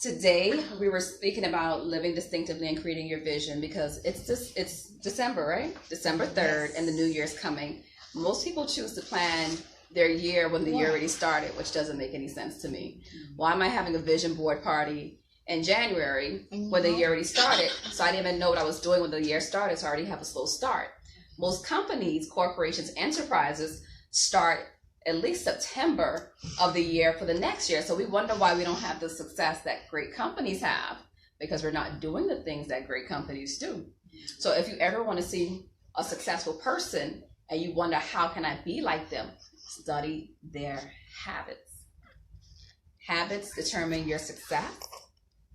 Today we were speaking about living distinctively and creating your vision because it's December, right? December 3rd, and the new year's coming. Most people choose to plan their year when the year already started, which doesn't make any sense to me. Why am I having a vision board party in January when the year already started? So I didn't even know what I was doing when the year started, so I already have a slow start. Most companies, corporations, enterprises start at least September of the year for the next year. So we wonder why we don't have the success that great companies have, because we're not doing the things that great companies do. So if you ever want to see a successful person and you wonder, how can I be like them? Study their habits. Habits determine your success.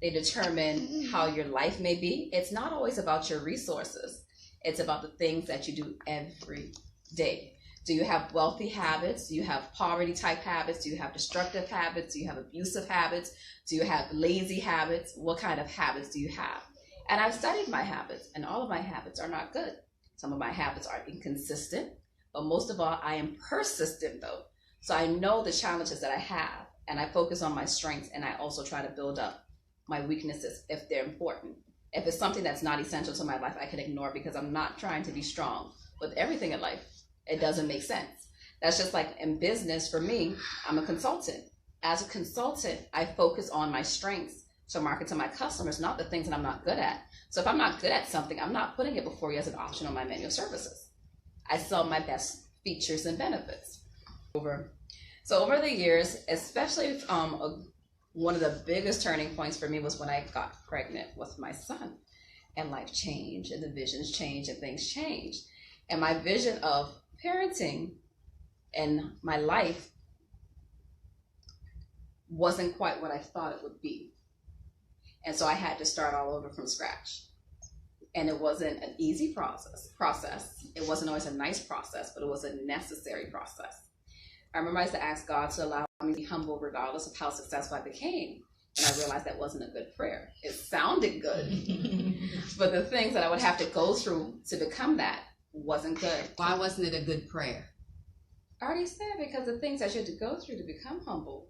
They determine how your life may be. It's not always about your resources. It's about the things that you do every day. Do you have wealthy habits? Do you have poverty type habits? Do you have destructive habits? Do you have abusive habits? Do you have lazy habits? What kind of habits do you have? And I've studied my habits, and all of my habits are not good. Some of my habits are inconsistent, but most of all, I am persistent though. So I know the challenges that I have, and I focus on my strengths, and I also try to build up my weaknesses if they're important. If it's something that's not essential to my life, I can ignore because I'm not trying to be strong with everything in life. It doesn't make sense. That's just like in business. For me, I'm a consultant. As a consultant, I focus on my strengths to market to my customers, not the things that I'm not good at. So if I'm not good at something, I'm not putting it before you as an option on my menu of services. I sell my best features and benefits. So over the years, especially one of the biggest turning points for me was when I got pregnant with my son, and life changed, and the visions changed, and things changed. And my vision of parenting and my life wasn't quite what I thought it would be. And so I had to start all over from scratch. And it wasn't an easy process. It wasn't always a nice process, but it was a necessary process. I remember I used to ask God to allow me to be humble regardless of how successful I became. And I realized that wasn't a good prayer. It sounded good, but the things that I would have to go through to become that wasn't good. Why wasn't it a good prayer? I already said, because the things I had to go through to become humble,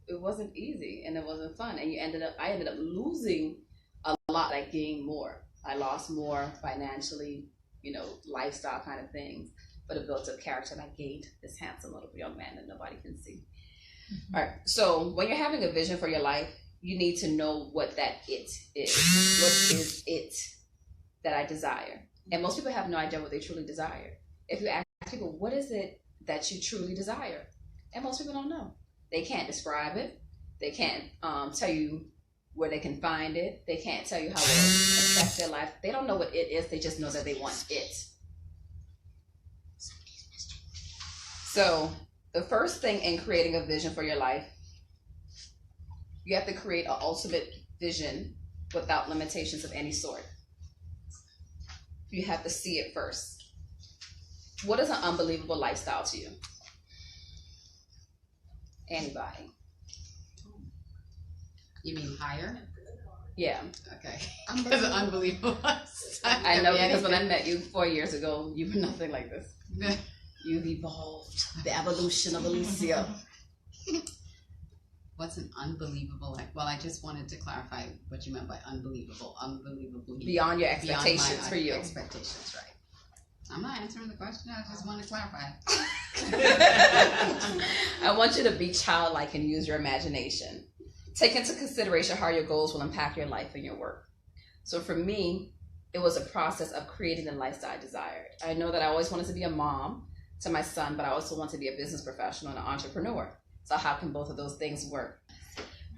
it wasn't easy and it wasn't fun. And I ended up losing a lot. I gained more. I lost more financially, lifestyle kind of things, but it built up character, and I gained this handsome little young man that nobody can see. Mm-hmm. All right. So when you're having a vision for your life, you need to know what that it is. What is it that I desire? And most people have no idea what they truly desire. If you ask people, what is it that you truly desire? And most people don't know. They can't describe it. They can't tell you where they can find it. They can't tell you how it will affect their life. They don't know what it is. They just know that they want it. So the first thing in creating a vision for your life, you have to create an ultimate vision without limitations of any sort. You have to see it first. What is an unbelievable lifestyle to you? Anybody? You mean higher? Yeah. Okay. That's an unbelievable lifestyle. I know, because when I met you 4 years ago, you were nothing like this. You've evolved. The evolution of Alicia. What's an unbelievable life? Well, I just wanted to clarify what you meant by unbelievable. Unbelievable. Beyond your expectations. Beyond my for you. Expectations, right. I'm not answering the question. I just want to clarify. I want you to be childlike and use your imagination. Take into consideration how your goals will impact your life and your work. So for me, it was a process of creating the lifestyle I desired. I know that I always wanted to be a mom to my son, but I also want to be a business professional and an entrepreneur. So how can both of those things work?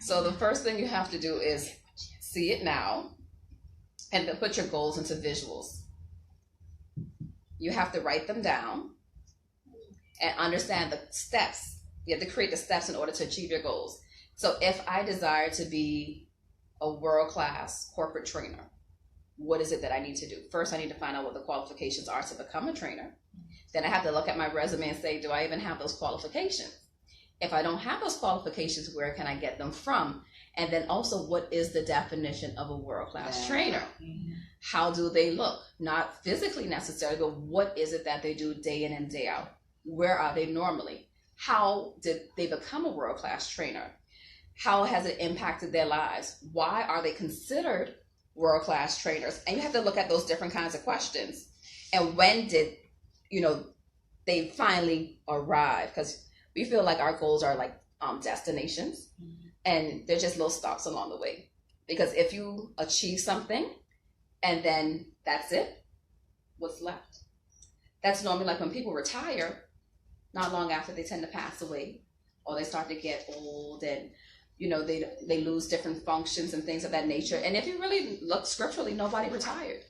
So the first thing you have to do is see it now, and then put your goals into visuals. You have to write them down and understand the steps. You have to create the steps in order to achieve your goals. So if I desire to be a world-class corporate trainer, what is it that I need to do? First, I need to find out what the qualifications are to become a trainer. Then I have to look at my resume and say, do I even have those qualifications? If I don't have those qualifications, where can I get them from? And then also, what is the definition of a world-class trainer? Mm-hmm. How do they look? Not physically necessarily, but what is it that they do day in and day out? Where are they normally? How did they become a world-class trainer? How has it impacted their lives? Why are they considered world-class trainers? And you have to look at those different kinds of questions. And when did, they finally arrive? Because we feel like our goals are like destinations, and they're just little stops along the way. Because if you achieve something and then that's it, what's left? That's normally like when people retire, not long after they tend to pass away, or they start to get old, and they lose different functions and things of that nature. And if you really look scripturally, nobody retired.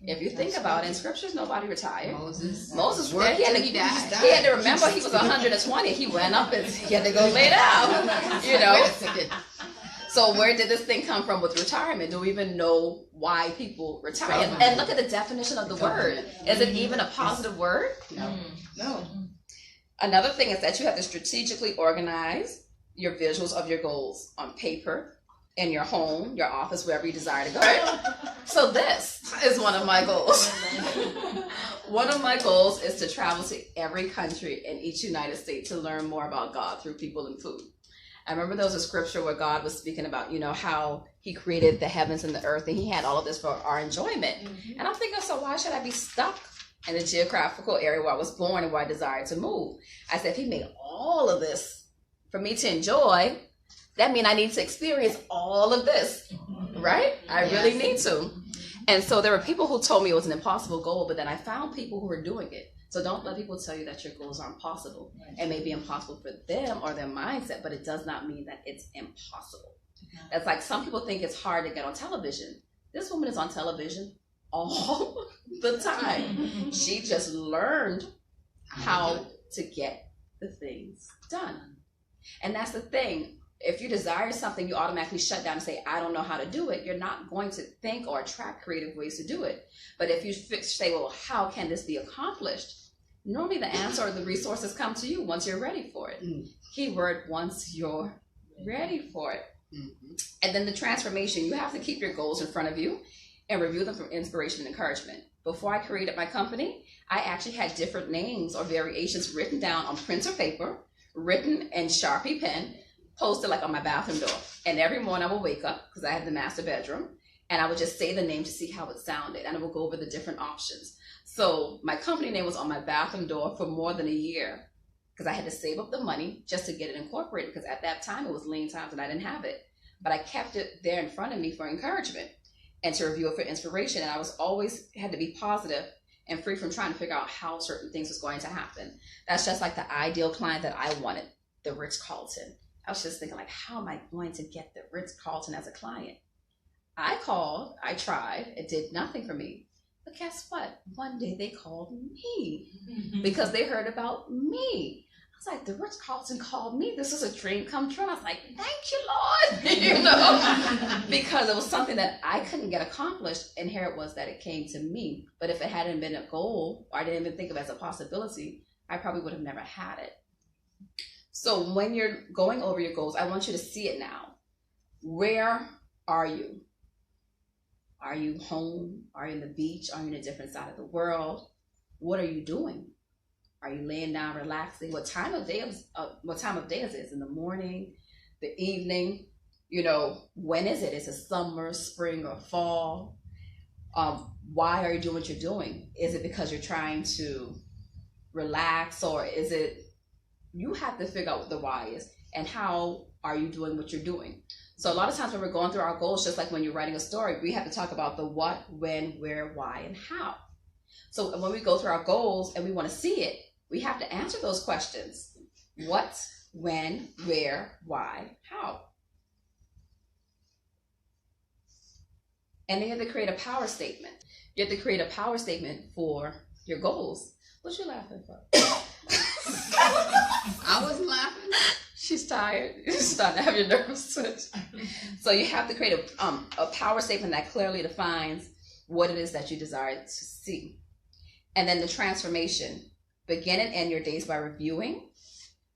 If you think about it, in scriptures, nobody retired. Moses worked till he died. He had to remember he was 120. He went up and he had to go lay down. So where did this thing come from with retirement? Do we even know why people retire? And look at the definition of the word. Is it even a positive word? No. Another thing is that you have to strategically organize your visuals of your goals on paper, in your home, your office, wherever you desire to go. So this is one of my goals. One of my goals is to travel to every country in each United States to learn more about God through people and food. I remember there was a scripture where God was speaking about, how he created the heavens and the earth, and he had all of this for our enjoyment. And I'm thinking, so why should I be stuck in the geographical area where I was born and where I desired to move? I said, if he made all of this for me to enjoy, that means I need to experience all of this, right? I really need to. And so there were people who told me it was an impossible goal, but then I found people who were doing it. So don't let people tell you that your goals aren't possible. It may be impossible for them or their mindset, but it does not mean that it's impossible. That's like some people think it's hard to get on television. This woman is on television all the time. She just learned how to get the things done. And that's the thing. If you desire something, you automatically shut down and say, I don't know how to do it. You're not going to think or attract creative ways to do it. But if you say, well, how can this be accomplished? Normally the answer or the resources come to you once you're ready for it. Keyword, once you're ready for it. And then the transformation, you have to keep your goals in front of you and review them for inspiration and encouragement. Before I created my company, I actually had different names or variations written down on printer paper, written in Sharpie pen, posted like on my bathroom door. And every morning I would wake up, because I had the master bedroom, and I would just say the name to see how it sounded, and I would go over the different options. So my company name was on my bathroom door for more than a year, because I had to save up the money just to get it incorporated, because at that time it was lean times and I didn't have it. But I kept it there in front of me for encouragement and to review it for inspiration. And I was always had to be positive and free from trying to figure out how certain things was going to happen. That's just like the ideal client that I wanted, the Ritz-Carlton. I was just thinking, like, how am I going to get the Ritz-Carlton as a client? I called, I tried, it did nothing for me. But guess what? One day they called me because they heard about me. I was like, the Ritz-Carlton called me. This is a dream come true. I was like, thank you, Lord. Because it was something that I couldn't get accomplished, and here it was that it came to me. But if it hadn't been a goal, or I didn't even think of it as a possibility, I probably would have never had it. So when you're going over your goals, I want you to see it now. Where are you? Are you home? Are you on the beach? Are you in a different side of the world? What are you doing? Are you laying down, relaxing? What time of day is it? In the morning, the evening? When is it? Is it summer, spring, or fall? Why are you doing what you're doing? Is it because you're trying to relax, or is it? You have to figure out what the why is, and how are you doing what you're doing. So a lot of times when we're going through our goals, just like when you're writing a story, we have to talk about the what, when, where, why, and how. So when we go through our goals and we want to see it, we have to answer those questions. What, when, where, why, how. And then you have to create a power statement. You have to create a power statement for your goals. What you laughing for? I wasn't laughing. She's tired. She's starting to have your nerves switch. So you have to create a power statement that clearly defines what it is that you desire to see. And then the transformation. Begin and end your days by reviewing,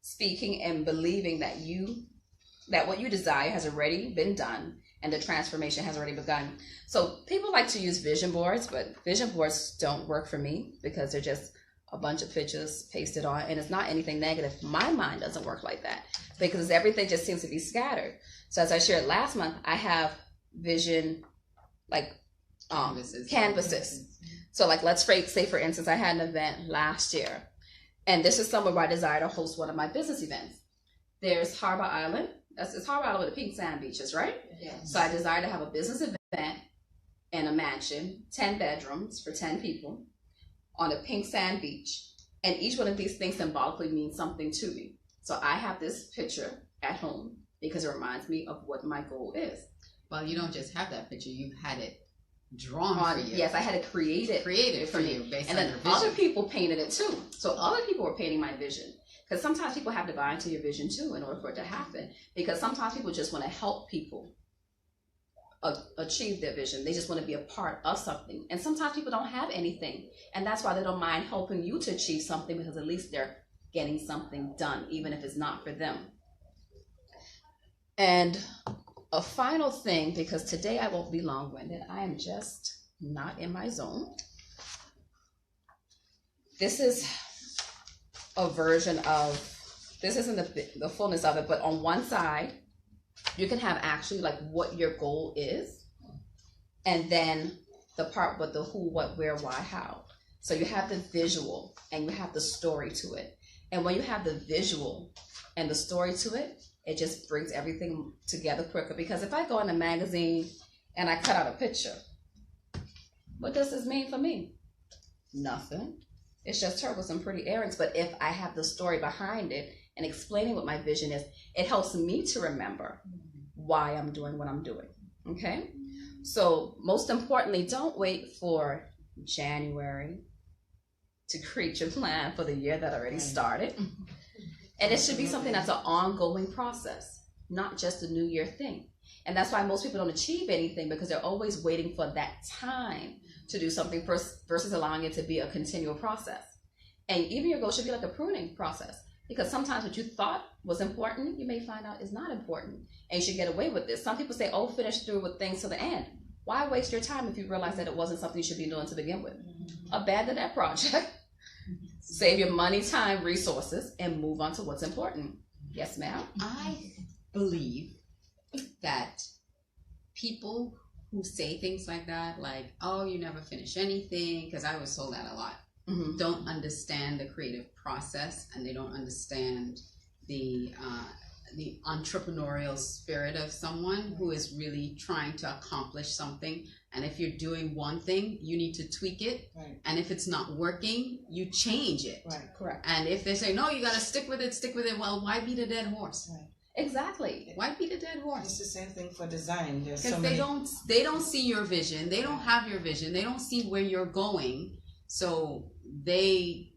speaking, and believing that what you desire has already been done and the transformation has already begun. So people like to use vision boards, but vision boards don't work for me because they're just a bunch of pictures pasted on, and it's not anything negative. My mind doesn't work like that because everything just seems to be scattered. So as I shared last month, I have vision like canvases. So like let's say for instance, I had an event last year, and this is somewhere where I desire to host one of my business events. There's Harbor Island. It's Harbor Island with the pink sand beaches, right? Yes. So I desire to have a business event in a mansion, 10 bedrooms for 10 people on a pink sand beach. And each one of these things symbolically means something to me. So I have this picture at home because it reminds me of what my goal is. Well, you don't just have that picture, you've had it drawn for you. Yes, I had to create it for you based and on then your vision. other people painted it too. So other people were painting my vision. Because sometimes people have to buy into your vision too in order for it to happen. Because sometimes people just want to help people achieve their vision. They just want to be a part of something. And sometimes people don't have anything. And that's why they don't mind helping you to achieve something, because at least they're getting something done, even if it's not for them. And a final thing, because today I won't be long-winded. I am just not in my zone. This is a version of, this isn't the fullness of it, but on one side, you can have actually like what your goal is, and then the part with the who, what, where, why, how. So you have the visual and you have the story to it. And when you have the visual and the story to it, it just brings everything together quicker. Because if I go in a magazine and I cut out a picture, what does this mean for me? Nothing. It's just her with some pretty earrings. But if I have the story behind it and explaining what my vision is, it helps me to remember why I'm doing what I'm doing. Okay? So most importantly, don't wait for January to create your plan for the year that already started. And it should be something that's an ongoing process, not just a New Year thing. And that's why most people don't achieve anything, because they're always waiting for that time to do something versus allowing it to be a continual process. And even your goal should be like a pruning process, because sometimes what you thought was important, you may find out is not important, and you should get away with this. Some people say, oh, finish through with things to the end. Why waste your time if you realize that it wasn't something you should be doing to begin with? Abandon that project, save your money, time, resources, and move on to what's important. Yes, ma'am? I believe that people who say things like that, like, oh, you never finish anything, because I was told that a lot, don't understand the creative process, and they don't understand the entrepreneurial spirit of someone who is really trying to accomplish something. And if you're doing one thing, you need to tweak it. Right. And if it's not working, you change it. Right. Correct. And if they say, no, you got to stick with it, well, why beat a dead horse? Right. Exactly. Why beat a dead horse? It's the same thing for design. There's Because so they many... don't see your vision. They don't have your vision. They don't see where you're going. So they,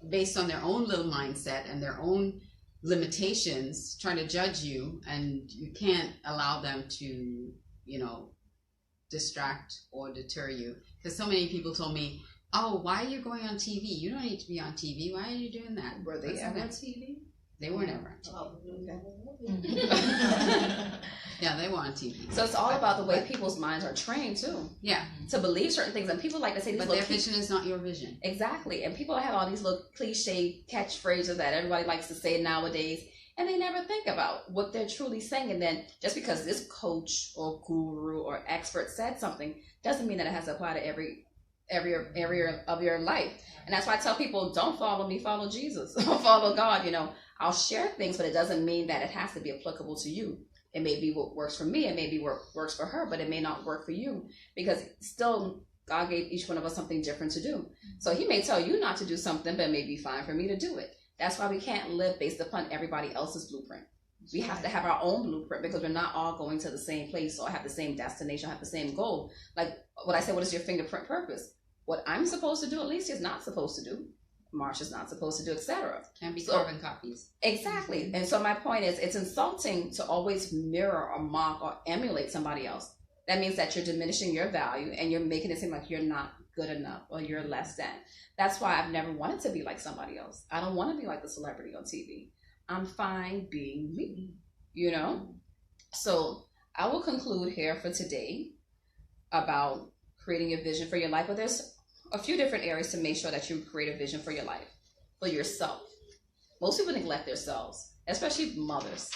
based on their own little mindset and their own limitations, try to judge you, and you can't allow them to, distract or deter you. Because so many people told me, oh, why are you going on TV? You don't need to be on TV. Why are you doing that? Were they ever on TV? They were never on TV. Oh, okay. Yeah, they were on TV. So it's all about the way people's minds are trained too, Yeah, to believe certain things. And people like to say these but little their vision is not your vision. Exactly. And people have all these little cliche catchphrases that everybody likes to say nowadays, and they never think about what they're truly saying. And then just because this coach or guru or expert said something doesn't mean that it has to apply to every area of your life. And that's why I tell people, don't follow me, follow Jesus. Follow God. I'll share things, but it doesn't mean that it has to be applicable to you. It may be what works for me, it may be what works for her, but it may not work for you, because still God gave each one of us something different to do. So he may tell you not to do something, but it may be fine for me to do it. That's why we can't live based upon everybody else's blueprint. We have to have our own blueprint, because we're not all going to the same place or have the same destination, or have the same goal. Like what I said, what is your fingerprint purpose? What I'm supposed to do, Alicia's not supposed to do. Marsha's not supposed to do, etc. Can't be carbon copies. Exactly. And so my point is, it's insulting to always mirror or mock or emulate somebody else. That means that you're diminishing your value and you're making it seem like you're not good enough or you're less than. That's why I've never wanted to be like somebody else. I don't want to be like the celebrity on TV. I'm fine being me, So I will conclude here for today about creating a vision for your life. But there's a few different areas to make sure that you create a vision for your life, for yourself. Most people neglect themselves, especially mothers,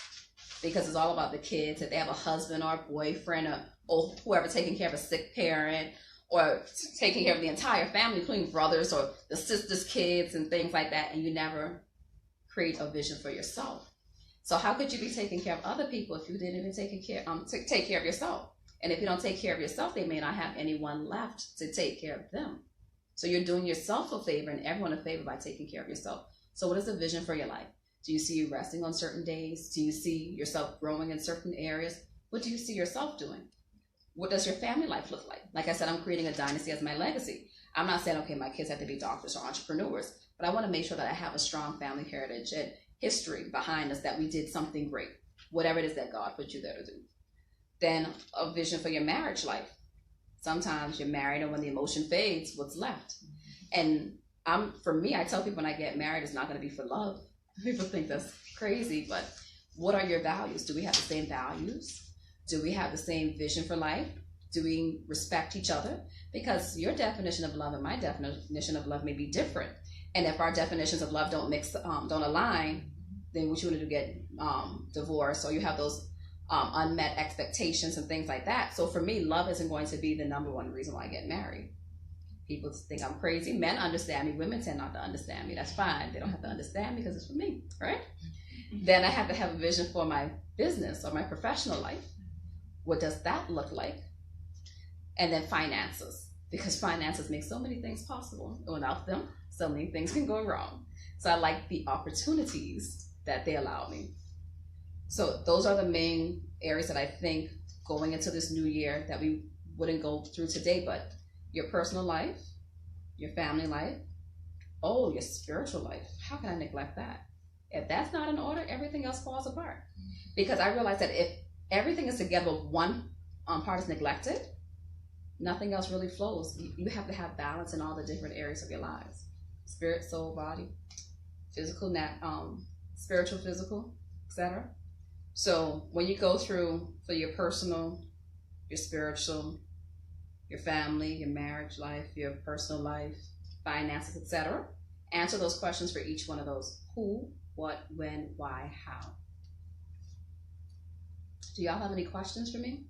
because it's all about the kids. If they have a husband or a boyfriend or whoever taking care of a sick parent or taking care of the entire family, including brothers or the sister's kids and things like that, and you never create a vision for yourself. So how could you be taking care of other people if you didn't even take care of yourself? And if you don't take care of yourself, they may not have anyone left to take care of them. So you're doing yourself a favor and everyone a favor by taking care of yourself. So what is the vision for your life? Do you see you resting on certain days? Do you see yourself growing in certain areas? What do you see yourself doing? What does your family life look like? Like I said, I'm creating a dynasty as my legacy. I'm not saying, okay, my kids have to be doctors or entrepreneurs, but I want to make sure that I have a strong family heritage and history behind us, that we did something great, whatever it is that God put you there to do. Then a vision for your marriage life. Sometimes you're married and when the emotion fades, what's left? And for me, I tell people when I get married, it's not going to be for love. People think that's crazy, but what are your values? Do we have the same values? Do we have the same vision for life? Do we respect each other? Because your definition of love and my definition of love may be different. And if our definitions of love don't align, then we should get divorced, or you have those unmet expectations and things like that. So for me, love isn't going to be the number one reason why I get married. People think I'm crazy. Men understand me. Women tend not to understand me. That's fine. They don't have to understand me because it's for me, right? Then I have to have a vision for my business or my professional life. What does that look like? And then finances, because finances make so many things possible. Without them, so many things can go wrong. So I like the opportunities that they allow me. So those are the main areas that I think going into this new year that we wouldn't go through today, but your personal life, your family life, your spiritual life. How can I neglect that? If that's not in order, everything else falls apart. Because I realize that if everything is together, but one part is neglected, nothing else really flows. You have to have balance in all the different areas of your lives. Spirit, soul, body, physical, spiritual, physical, etc. So when you go through for your personal, your spiritual, your family, your marriage life, your personal life, finances, etc., answer those questions for each one of those. Who, what, when, why, how. Do y'all have any questions for me?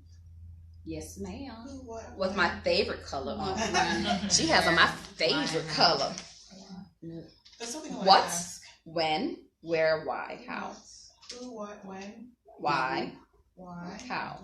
Yes, ma'am. With my favorite color on. She has on my favorite color. What, when, where, why, how. Who, what, when, Why, why, how.